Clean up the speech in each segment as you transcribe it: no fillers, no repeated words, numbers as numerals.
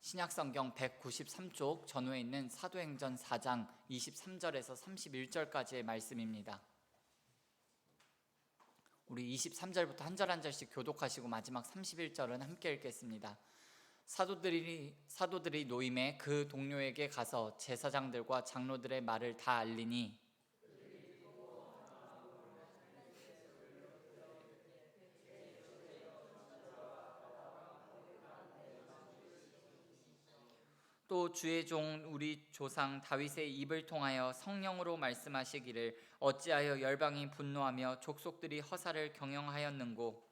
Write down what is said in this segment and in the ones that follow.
신약성경 193쪽 전후에 있는 사도행전 4장 23절에서 31절까지의 말씀입니다. 우리 23절부터 한 절 한 절씩 교독하시고 마지막 31절은 함께 읽겠습니다. 사도들이 노임에 그 동료에게 가서 제사장들과 장로들의 말을 다 알리니 또 주의 종 우리 조상 다윗의 입을 통하여 성령으로 말씀하시기를 어찌하여 열방이 분노하며 족속들이 허사를 경영하였는고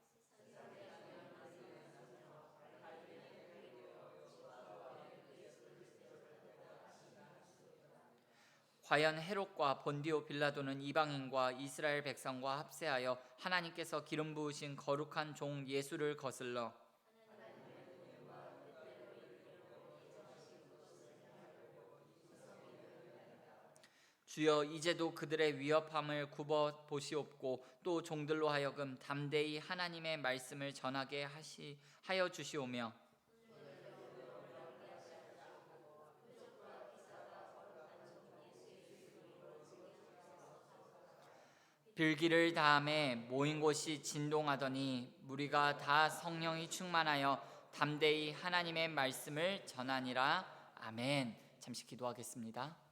과연 헤롯과 본디오 빌라도는 이방인과 이스라엘 백성과 합세하여 하나님께서 기름 부으신 거룩한 종 예수를 거슬러 주여 이제도 그들의 위협함을 굽어 보시옵고 또 종들로 하여금 담대히 하나님의 말씀을 전하게 하여 주시오며 빌기를 다함에 모인 곳이 진동하더니 무리가 다 성령이 충만하여 담대히 하나님의 말씀을 전하니라. 아멘. 잠시 기도하겠습니다.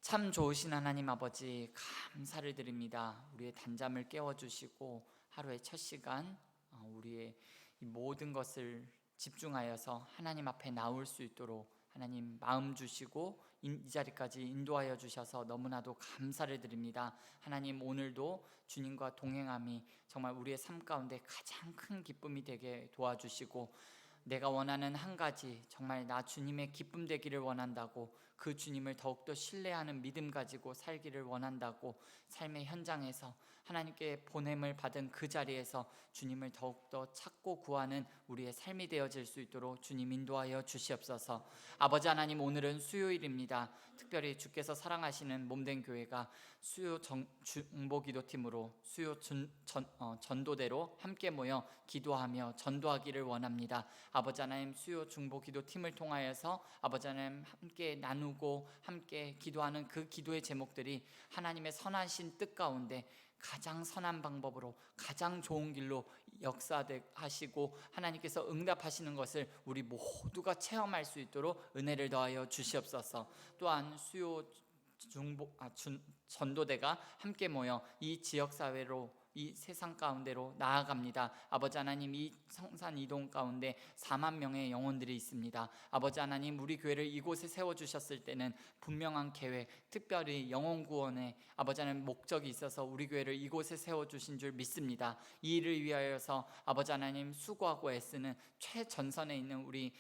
참 좋으신 하나님 아버지, 감사를 드립니다. 우리의 단잠을 깨워주시고 하루의 첫 시간 우리의 이 모든 것을 집중하여서 하나님 앞에 나올 수 있도록 하나님 마음 주시고 이 자리까지 인도하여 주셔서 너무나도 감사를 드립니다. 하나님, 오늘도 주님과 동행함이 정말 우리의 삶 가운데 가장 큰 기쁨이 되게 도와주시고 내가 원하는 한 가지, 정말 나 주님의 기쁨 되기를 원한다고, 그 주님을 더욱더 신뢰하는 믿음 가지고 살기를 원한다고, 삶의 현장에서 하나님께 보냄을 받은 그 자리에서 주님을 더욱더 찾고 구하는 우리의 삶이 되어질 수 있도록 주님 인도하여 주시옵소서. 아버지 하나님, 오늘은 수요일입니다. 특별히 주께서 사랑하시는 몸된 교회가 수요 중보기도팀으로 수요 전도대로 함께 모여 기도하며 전도하기를 원합니다. 아버지 하나님, 수요 중보 기도팀을 통하여서 아버지 하나님 함께 나누고 함께 기도하는 그 기도의 제목들이 하나님의 선하신 뜻 가운데 가장 선한 방법으로 가장 좋은 길로 역사하시고 하나님께서 응답하시는 것을 우리 모두가 체험할 수 있도록 은혜를 더하여 주시옵소서. 또한 수요 전도대가 함께 모여 이 지역사회로 이 세상 가운데로 나아갑니다. 아버지 하나님, 이 성산 이동 가운데 4만 명의 영혼들이 있습니다. 아버지 하나님, 우리 교회를 이곳에 세워주셨을 때는 분명한 계획, 특별히 영혼 구원에 아버지 하나님 목적이 있어서 우리 교회를 이곳에 세워주신 줄 믿습니다. 이 일을 위하여서 아버지 하나님 수고하고 애쓰는 최전선에 있는 우리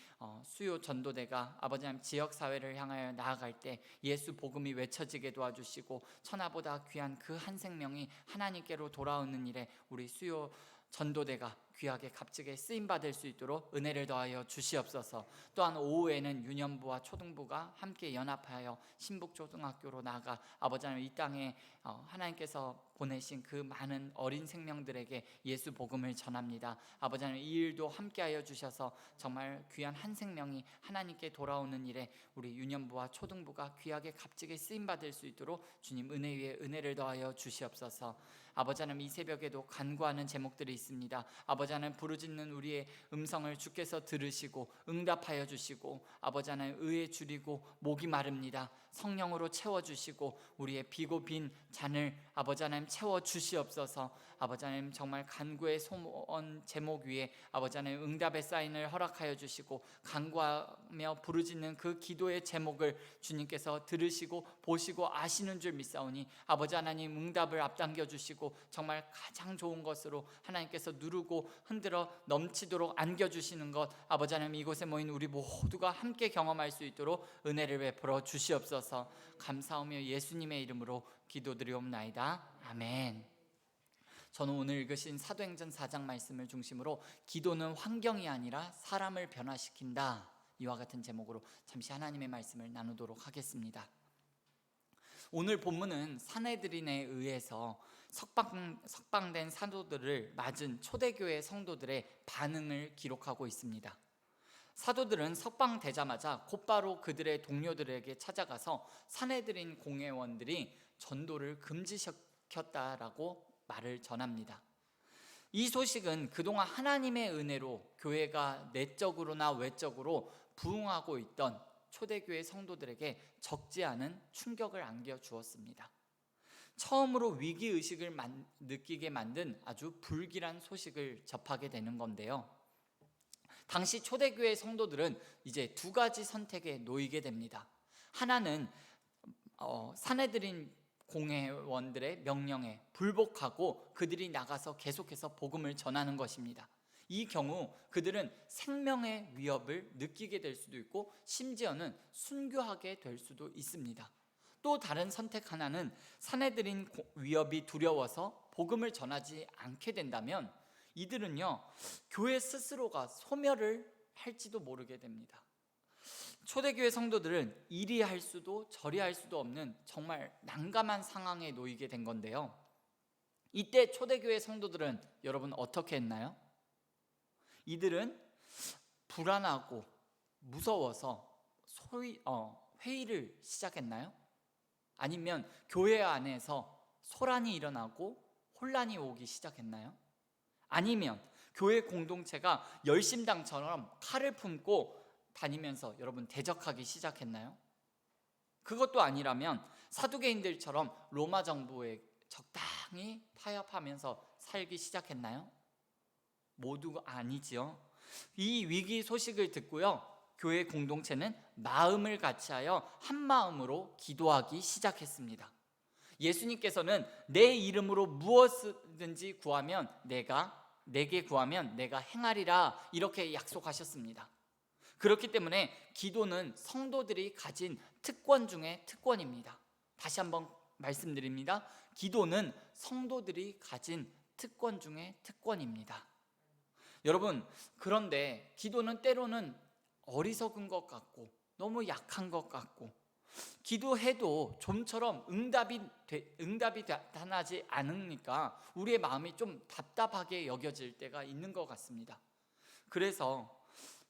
수요 전도대가 아버지 하나님 지역사회를 향하여 나아갈 때 예수 복음이 외쳐지게 도와주시고 천하보다 귀한 그 한 생명이 하나님께로 돌아오는 일에 우리 수요 전도대가 귀하게 값지게 쓰임받을 수 있도록 은혜를 더하여 주시옵소서. 또한 오후에는 유년부와 초등부가 함께 연합하여 신북초등학교로 나가 아버지 하나님, 이 땅에 하나님께서 보내신 그 많은 어린 생명들에게 예수 복음을 전합니다. 아버지 하나님, 이 일도 함께하여 주셔서 정말 귀한 한 생명이 하나님께 돌아오는 일에 우리 유년부와 초등부가 귀하게 값지게 쓰임받을 수 있도록 주님 은혜 위에 은혜를 더하여 주시옵소서. 아버지 하나님, 이 새벽에도 간구하는 제목들이 있습니다. 아버지 하나님, 부르짖는 우리의 음성을 주께서 들으시고 응답하여 주시고 아버지 하나님, 의에 줄이고 목이 마릅니다. 성령으로 채워주시고 우리의 비고 빈 잔을 아버지 하나님 채워주시옵소서. 아버지 하나님, 정말 간구의 소원 제목 위에 아버지 하나님 응답의 사인을 허락하여 주시고 간구하며 부르짖는 그 기도의 제목을 주님께서 들으시고 보시고 아시는 줄 믿사오니 아버지 하나님, 응답을 앞당겨 주시고 정말 가장 좋은 것으로 하나님께서 누르고 흔들어 넘치도록 안겨주시는 것, 아버지 하나님, 이곳에 모인 우리 모두가 함께 경험할 수 있도록 은혜를 베풀어 주시옵소서. 감사하며 예수님의 이름으로 기도드리옵나이다. 아멘. 저는 오늘 읽으신 사도행전 4장 말씀을 중심으로 기도는 환경이 아니라 사람을 변화시킨다, 이와 같은 제목으로 잠시 하나님의 말씀을 나누도록 하겠습니다. 오늘 본문은 사내들인에 의해서 석방된 사도들을 맞은 초대교회 성도들의 반응을 기록하고 있습니다. 사도들은 석방되자마자 곧바로 그들의 동료들에게 찾아가서 사내들인 공회원들이 전도를 금지시켰다라고 말을 전합니다. 이 소식은 그동안 하나님의 은혜로 교회가 내적으로나 외적으로 부흥하고 있던 초대교회 성도들에게 적지 않은 충격을 안겨주었습니다. 처음으로 위기의식을 느끼게 만든 아주 불길한 소식을 접하게 되는 건데요. 당시 초대교회 성도들은 이제 두 가지 선택에 놓이게 됩니다. 하나는 사내들인 공회원들의 명령에 불복하고 그들이 나가서 계속해서 복음을 전하는 것입니다. 이 경우 그들은 생명의 위협을 느끼게 될 수도 있고 심지어는 순교하게 될 수도 있습니다. 또 다른 선택 하나는 사내들인 위협이 두려워서 복음을 전하지 않게 된다면 이들은요, 교회 스스로가 소멸을 할지도 모르게 됩니다. 초대교회 성도들은 이리 할 수도 저리 할 수도 없는 정말 난감한 상황에 놓이게 된 건데요. 이때 초대교회 성도들은 여러분 어떻게 했나요? 이들은 불안하고 무서워서 회의를 시작했나요? 아니면 교회 안에서 소란이 일어나고 혼란이 오기 시작했나요? 아니면 교회 공동체가 열심당처럼 칼을 품고 다니면서 여러분 대적하기 시작했나요? 그것도 아니라면 사두개인들처럼 로마 정부에 적당히 타협하면서 살기 시작했나요? 모두가 아니지요. 이 위기 소식을 듣고요, 교회 공동체는 마음을 같이하여 한 마음으로 기도하기 시작했습니다. 예수님께서는 내 이름으로 무엇이든지 구하면 내게 구하면 내가 행하리라 이렇게 약속하셨습니다. 그렇기 때문에 기도는 성도들이 가진 특권 중에 특권입니다. 다시 한번 말씀드립니다. 기도는 성도들이 가진 특권 중에 특권입니다. 여러분, 그런데 기도는 때로는 어리석은 것 같고 너무 약한 것 같고 기도해도 좀처럼 응답이 나타나지 않으니까 우리의 마음이 좀 답답하게 여겨질 때가 있는 것 같습니다. 그래서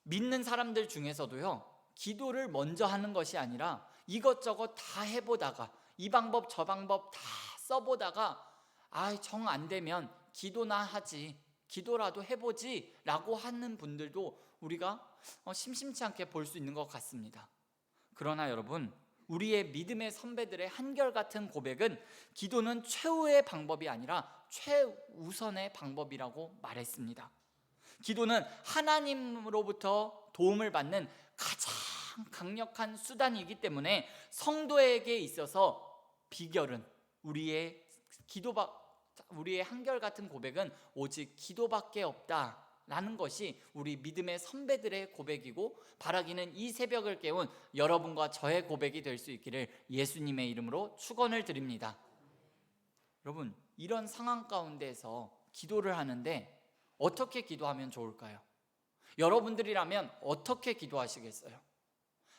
믿는 사람들 중에서도요, 기도를 먼저 하는 것이 아니라 이것저것 다 해보다가 이 방법 저 방법 다 써보다가 정 안 되면 기도나 하지, 기도라도 해보지 라고 하는 분들도 우리가 심심치 않게 볼 수 있는 것 같습니다. 그러나 여러분, 우리의 믿음의 선배들의 한결같은 고백은 기도는 최후의 방법이 아니라 최우선의 방법이라고 말했습니다. 기도는 하나님으로부터 도움을 받는 가장 강력한 수단이기 때문에 성도에게 있어서 비결은 우리의 한결같은 고백은 오직 기도밖에 없다라는 것이 우리 믿음의 선배들의 고백이고, 바라기는 이 새벽을 깨운 여러분과 저의 고백이 될 수 있기를 예수님의 이름으로 축원을 드립니다. 여러분, 이런 상황 가운데서 기도를 하는데 어떻게 기도하면 좋을까요? 여러분들이라면 어떻게 기도하시겠어요?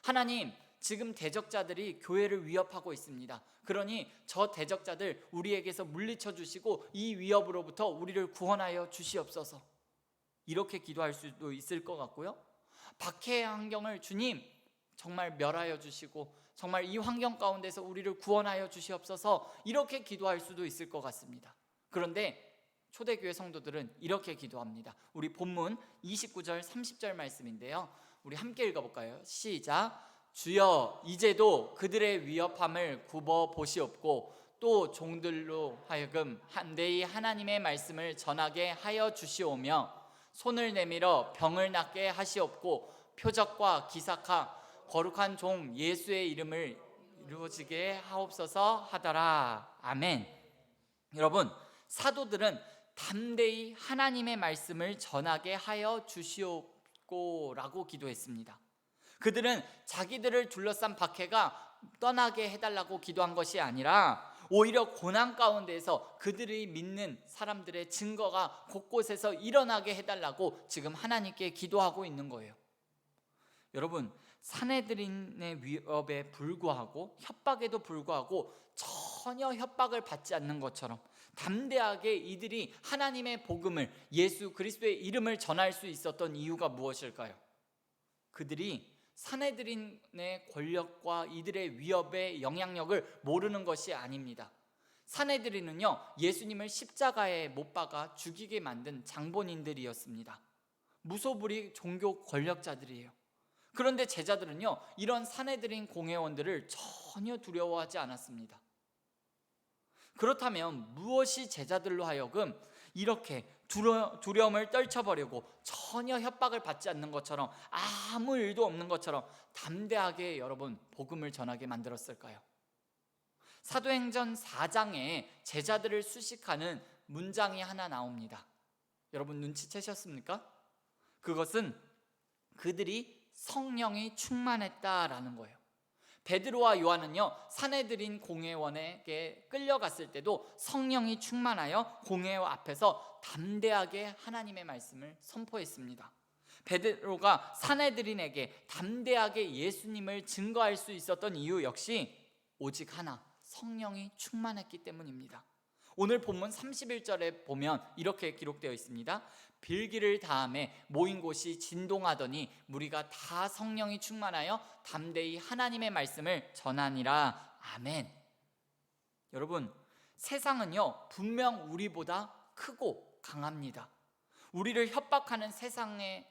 하나님, 지금 대적자들이 교회를 위협하고 있습니다. 그러니 저 대적자들 우리에게서 물리쳐 주시고 이 위협으로부터 우리를 구원하여 주시옵소서. 이렇게 기도할 수도 있을 것 같고요, 박해의 환경을 주님 정말 멸하여 주시고 정말 이 환경 가운데서 우리를 구원하여 주시옵소서, 이렇게 기도할 수도 있을 것 같습니다. 그런데 초대교회 성도들은 이렇게 기도합니다. 우리 본문 29절 30절 말씀인데요, 우리 함께 읽어볼까요? 시작. 주여, 이제도 그들의 위협함을 굽어 보시옵고 또 종들로 하여금 한대히 하나님의 말씀을 전하게 하여 주시오며 손을 내밀어 병을 낫게 하시옵고 표적과 기사카 거룩한 종 예수의 이름을 이루어지게 하옵소서 하더라. 아멘. 여러분, 사도들은 담대히 하나님의 말씀을 전하게 하여 주시옵고 라고 기도했습니다. 그들은 자기들을 둘러싼 박해가 떠나게 해달라고 기도한 것이 아니라 오히려 고난 가운데에서 그들이 믿는 사람들의 증거가 곳곳에서 일어나게 해달라고 지금 하나님께 기도하고 있는 거예요. 여러분, 사내들인의 위협에 불구하고, 협박에도 불구하고 전혀 협박을 받지 않는 것처럼 담대하게 이들이 하나님의 복음을, 예수 그리스도의 이름을 전할 수 있었던 이유가 무엇일까요? 그들이 사내들인의 권력과 이들의 위협의 영향력을 모르는 것이 아닙니다. 사내들인은요, 예수님을 십자가에 못 박아 죽이게 만든 장본인들이었습니다. 무소불위 종교 권력자들이에요. 그런데 제자들은요, 이런 사내들인 공회원들을 전혀 두려워하지 않았습니다. 그렇다면 무엇이 제자들로 하여금 이렇게 두려움을 떨쳐버리고 전혀 협박을 받지 않는 것처럼, 아무 일도 없는 것처럼 담대하게 여러분 복음을 전하게 만들었을까요? 사도행전 4장에 제자들을 수식하는 문장이 하나 나옵니다. 여러분 눈치채셨습니까? 그것은 그들이 성령이 충만했다라는 거예요. 베드로와 요한은요, 사내들인 공회원에게 끌려갔을 때도 성령이 충만하여 공회원 앞에서 담대하게 하나님의 말씀을 선포했습니다. 베드로가 사내들인에게 담대하게 예수님을 증거할 수 있었던 이유 역시 오직 하나, 성령이 충만했기 때문입니다. 오늘 본문 31절에 보면 이렇게 기록되어 있습니다. 빌기를 다음에 모인 곳이 진동하더니 무리가 다 성령이 충만하여 담대히 하나님의 말씀을 전하니라. 아멘. 여러분, 세상은요 분명 우리보다 크고 강합니다. 우리를 협박하는 세상의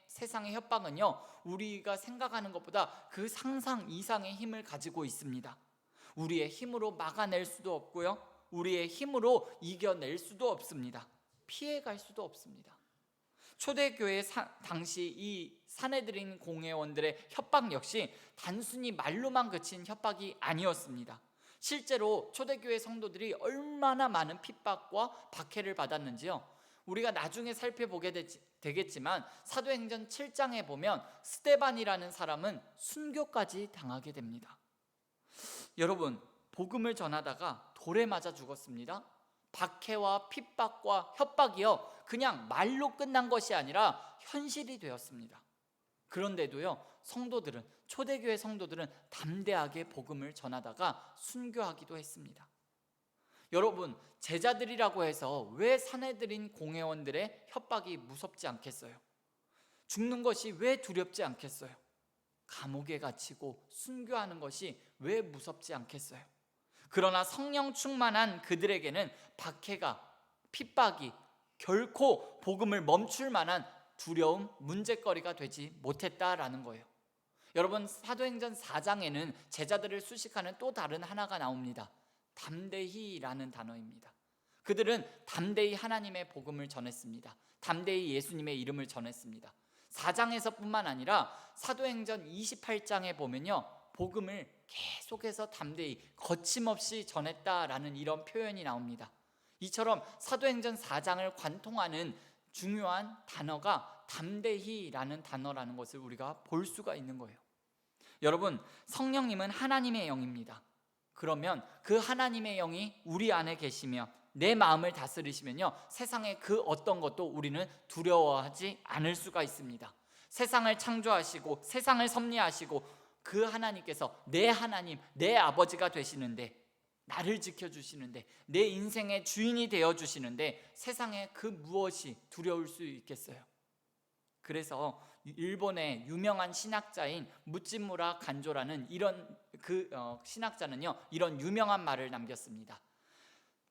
협박은요, 우리가 생각하는 것보다 그 상상 이상의 힘을 가지고 있습니다. 우리의 힘으로 막아낼 수도 없고요, 우리의 힘으로 이겨낼 수도 없습니다. 피해갈 수도 없습니다. 초대교회 당시 이 사내들인 공회원들의 협박 역시 단순히 말로만 그친 협박이 아니었습니다. 실제로 초대교회 성도들이 얼마나 많은 핍박과 박해를 받았는지요, 우리가 나중에 살펴보게 되겠지만 사도행전 7장에 보면 스데반이라는 사람은 순교까지 당하게 됩니다. 여러분, 복음을 전하다가 돌에 맞아 죽었습니다. 박해와 핍박과 협박이요, 그냥 말로 끝난 것이 아니라 현실이 되었습니다. 그런데도요, 초대교회 성도들은 담대하게 복음을 전하다가 순교하기도 했습니다. 여러분, 제자들이라고 해서 왜 사내들인 공회원들의 협박이 무섭지 않겠어요? 죽는 것이 왜 두렵지 않겠어요? 감옥에 갇히고 순교하는 것이 왜 무섭지 않겠어요? 그러나 성령 충만한 그들에게는 박해가, 핍박이 결코 복음을 멈출 만한 두려움, 문제거리가 되지 못했다라는 거예요. 여러분, 사도행전 4장에는 제자들을 수식하는 또 다른 하나가 나옵니다. 담대히라는 단어입니다. 그들은 담대히 하나님의 복음을 전했습니다. 담대히 예수님의 이름을 전했습니다. 4장에서 뿐만 아니라 사도행전 28장에 보면요, 복음을 계속해서 담대히 거침없이 전했다라는 이런 표현이 나옵니다. 이처럼 사도행전 4장을 관통하는 중요한 단어가 담대히라는 단어라는 것을 우리가 볼 수가 있는 거예요. 여러분, 성령님은 하나님의 영입니다. 그러면 그 하나님의 영이 우리 안에 계시며 내 마음을 다스리시면요, 세상의 그 어떤 것도 우리는 두려워하지 않을 수가 있습니다. 세상을 창조하시고 세상을 섭리하시고 그 하나님께서 내 하나님, 내 아버지가 되시는데, 나를 지켜주시는데, 내 인생의 주인이 되어주시는데 세상에 그 무엇이 두려울 수 있겠어요? 그래서 일본의 유명한 신학자인 무찌무라 간조라는 이런 신학자는요, 이런 유명한 말을 남겼습니다.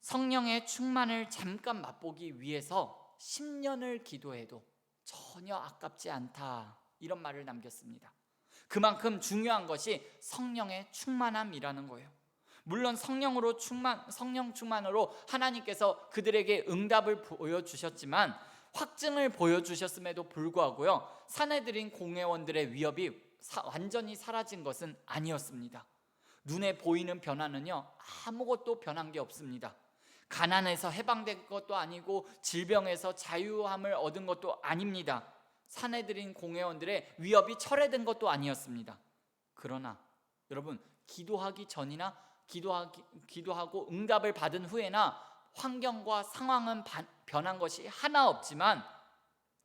성령의 충만을 잠깐 맛보기 위해서 10년을 기도해도 전혀 아깝지 않다, 이런 말을 남겼습니다. 그만큼 중요한 것이 성령의 충만함이라는 거예요. 물론 성령 충만으로 하나님께서 그들에게 응답을 보여주셨지만, 확증을 보여주셨음에도 불구하고요, 사내들인 공회원들의 위협이 완전히 사라진 것은 아니었습니다. 눈에 보이는 변화는요, 아무것도 변한 게 없습니다. 가난에서 해방된 것도 아니고 질병에서 자유함을 얻은 것도 아닙니다. 사내들인 공회원들의 위협이 철회된 것도 아니었습니다. 그러나 여러분, 기도하기 전이나 기도하고 응답을 받은 후에나 환경과 상황은 변한 것이 하나 없지만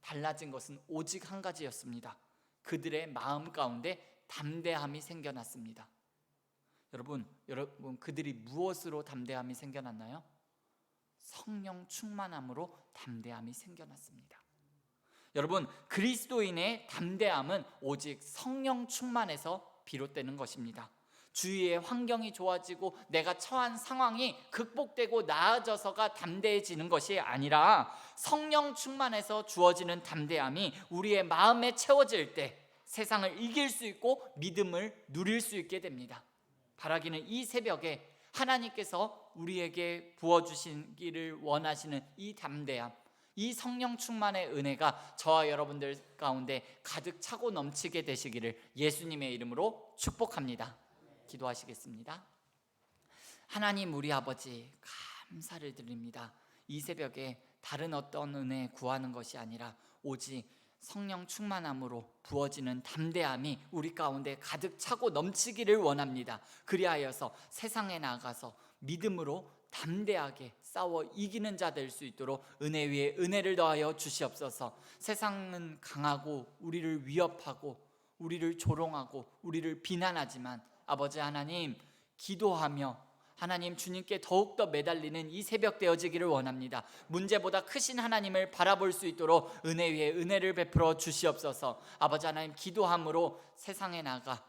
달라진 것은 오직 한 가지였습니다. 그들의 마음 가운데 담대함이 생겨났습니다. 여러분, 그들이 무엇으로 담대함이 생겨났나요? 성령 충만함으로 담대함이 생겨났습니다. 여러분, 그리스도인의 담대함은 오직 성령 충만에서 비롯되는 것입니다. 주위의 환경이 좋아지고 내가 처한 상황이 극복되고 나아져서가 담대해지는 것이 아니라 성령 충만에서 주어지는 담대함이 우리의 마음에 채워질 때 세상을 이길 수 있고 믿음을 누릴 수 있게 됩니다. 바라기는 이 새벽에 하나님께서 우리에게 부어주시기를 원하시는 이 담대함, 이 성령 충만의 은혜가 저와 여러분들 가운데 가득 차고 넘치게 되시기를 예수님의 이름으로 축복합니다. 기도하시겠습니다. 하나님 우리 아버지, 감사를 드립니다. 이 새벽에 다른 어떤 은혜 구하는 것이 아니라 오직 성령 충만함으로 부어지는 담대함이 우리 가운데 가득 차고 넘치기를 원합니다. 그리하여서 세상에 나가서 믿음으로 담대하게 싸워 이기는 자 될 수 있도록 은혜 위에 은혜를 더하여 주시옵소서. 세상은 강하고 우리를 위협하고 우리를 조롱하고 우리를 비난하지만 아버지 하나님, 기도하며 하나님 주님께 더욱더 매달리는 이 새벽 되어지기를 원합니다. 문제보다 크신 하나님을 바라볼 수 있도록 은혜 위에 은혜를 베풀어 주시옵소서. 아버지 하나님, 기도함으로 세상에 나가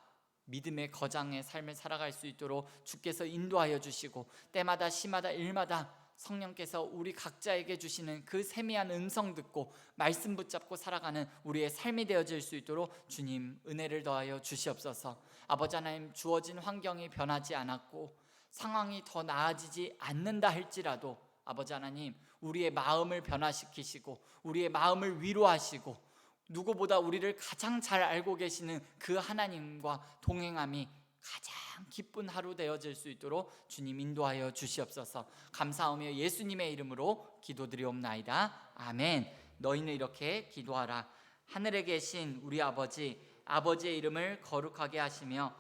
믿음의 거장의 삶을 살아갈 수 있도록 주께서 인도하여 주시고, 때마다 시마다 일마다 성령께서 우리 각자에게 주시는 그 세미한 음성 듣고 말씀 붙잡고 살아가는 우리의 삶이 되어질 수 있도록 주님 은혜를 더하여 주시옵소서. 아버지 하나님, 주어진 환경이 변하지 않았고 상황이 더 나아지지 않는다 할지라도 아버지 하나님, 우리의 마음을 변화시키시고 우리의 마음을 위로하시고 누구보다 우리를 가장 잘 알고 계시는 그 하나님과 동행함이 가장 기쁜 하루 되어질 수 있도록 주님 인도하여 주시옵소서. 감사하며 예수님의 이름으로 기도드리옵나이다. 아멘. 너희는 이렇게 기도하라. 하늘에 계신 우리 아버지, 아버지의 이름을 거룩하게 하시며